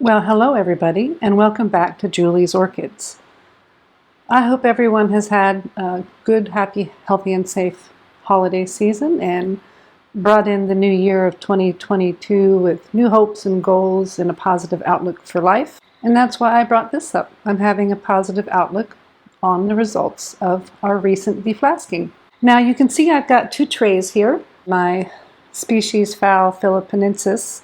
Well, hello everybody, and welcome back to Julie's Orchids. I hope everyone has had a good, happy, healthy, and safe holiday season and brought in the new year of 2022 with new hopes and goals and a positive outlook for life. And that's why I brought this up. I'm having a positive outlook on the results of our recent deflasking. Now you can see I've got two trays here, my Species Phal philippinensis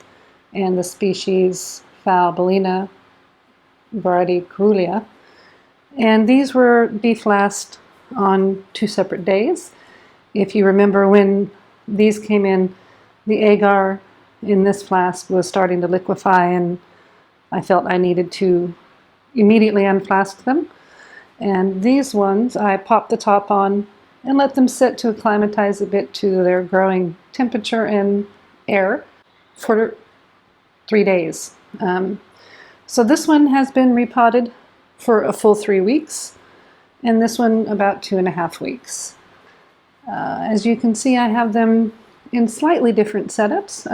and the Species Phal bellina variety Carulia. And these were deflasked on two separate days. If you remember when these came in, the agar in this flask was starting to liquefy and I felt I needed to immediately unflask them. And these ones, I popped the top on and let them sit to acclimatize a bit to their growing temperature and air for 3 days. So this one has been repotted for a full 3 weeks, and this one about 2.5 weeks. As you can see, I have them in slightly different setups.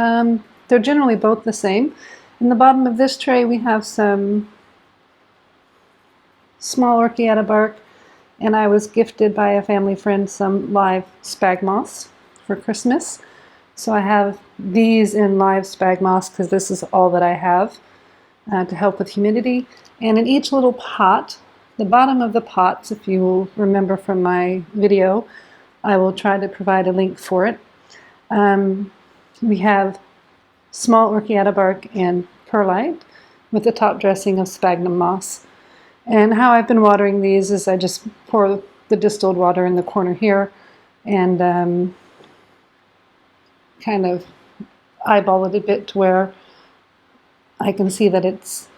They're generally both the same. In the bottom of this tray we have some small Orchiata bark, and I was gifted by a family friend some live spag moss for Christmas. So I have these in live spag moss because this is all that I have to help with humidity. And in each little pot, the bottom of the pots, if you will remember from my video, I will try to provide a link for it. We have small Orchiata bark and perlite with the top dressing of sphagnum moss. And how I've been watering these is I just pour the distilled water in the corner here and kind of eyeball it a bit to where I can see that it's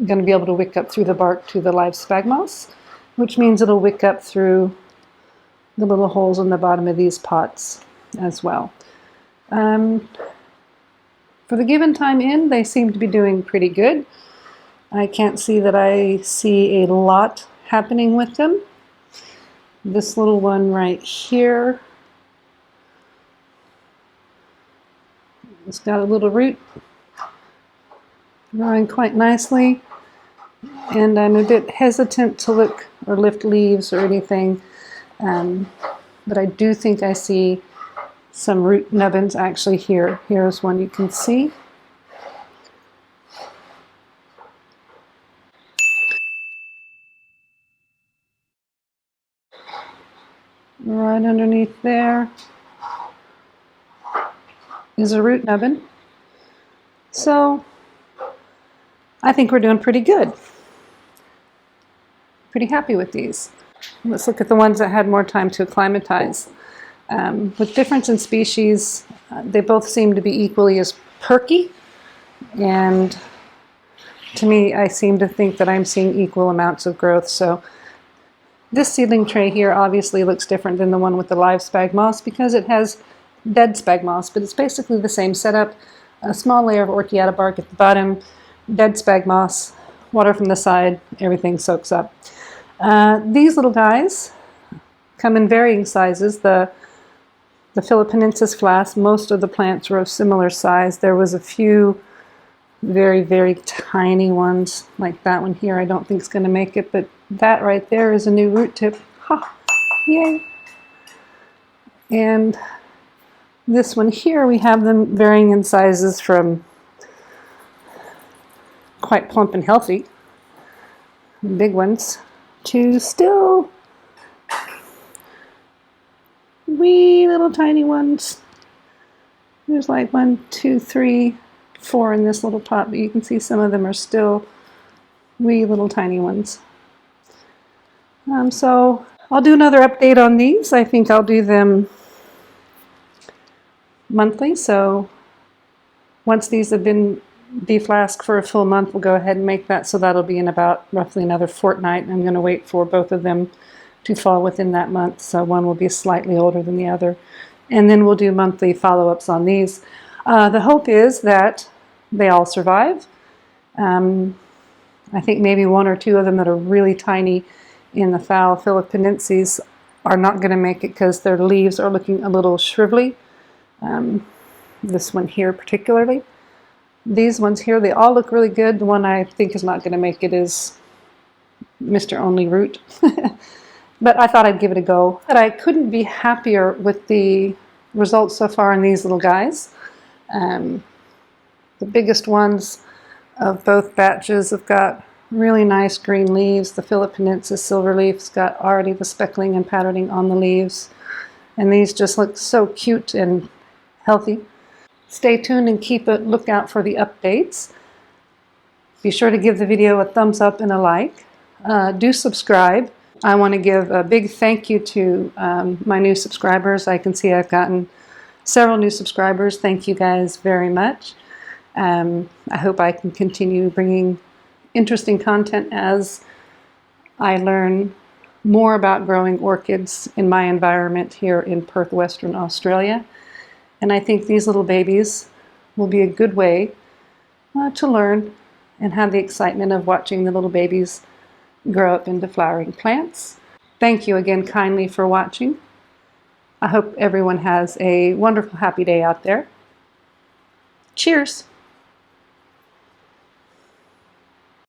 going to be able to wick up through the bark to the live spag moss, which means it'll wick up through the little holes in the bottom of these pots as well. For the given time in, they seem to be doing pretty good. I can't see that I see a lot happening with them. This little one right here, it's got a little root growing quite nicely, and I'm a bit hesitant to look or lift leaves or anything, but I do think I see some root nubbins actually here. Here's one you can see. Right underneath there is a root nubbin. So I think we're doing pretty good. Pretty happy with these. Let's look at the ones that had more time to acclimatize. With difference in species, they both seem to be equally as perky, and to me I seem to think that I'm seeing equal amounts of growth. So this seedling tray here obviously looks different than the one with the live spag moss because it has dead spag moss, but it's basically the same setup. A small layer of Orchiata bark at the bottom, dead spag moss, water from the side, everything soaks up. These little guys come in varying sizes. The philippinensis flask, most of the plants were of similar size. There was a few very, very tiny ones, like that one here I don't think is going to make it, but that right there is a new root tip. Ha! Yay! And this one here, we have them varying in sizes from quite plump and healthy, big ones, to still wee little tiny ones. There's like 1, 2, 3, 4 in this little pot, but you can see some of them are still wee little tiny ones. So I'll do another update on these. I think I'll do them monthly. So once these have been deflasked for a full month, we'll go ahead and make that. So that'll be in about roughly another fortnight. I'm going to wait for both of them to fall within that month. So one will be slightly older than the other. And then we'll do monthly follow-ups on these. The hope is that they all survive. I think maybe 1 or 2 of them that are really tiny in the Phal philippinensis are not going to make it because their leaves are looking a little shrivelly. This one here particularly. These ones here, they all look really good. The one I think is not going to make it is Mr. Only Root. But I thought I'd give it a go. But I couldn't be happier with the results so far in these little guys. The biggest ones of both batches have got really nice green leaves. The Philippinensis silverleaf's got already the speckling and patterning on the leaves. And these just look so cute and healthy. Stay tuned and keep a lookout for the updates. Be sure to give the video a thumbs up and a like. Do subscribe. I want to give a big thank you to my new subscribers. I can see I've gotten several new subscribers. Thank you guys very much. I hope I can continue bringing interesting content as I learn more about growing orchids in my environment here in Perth, Western Australia. And I think these little babies will be a good way to learn and have the excitement of watching the little babies grow up into flowering plants. Thank you again kindly for watching. I hope everyone has a wonderful, happy day out there. Cheers!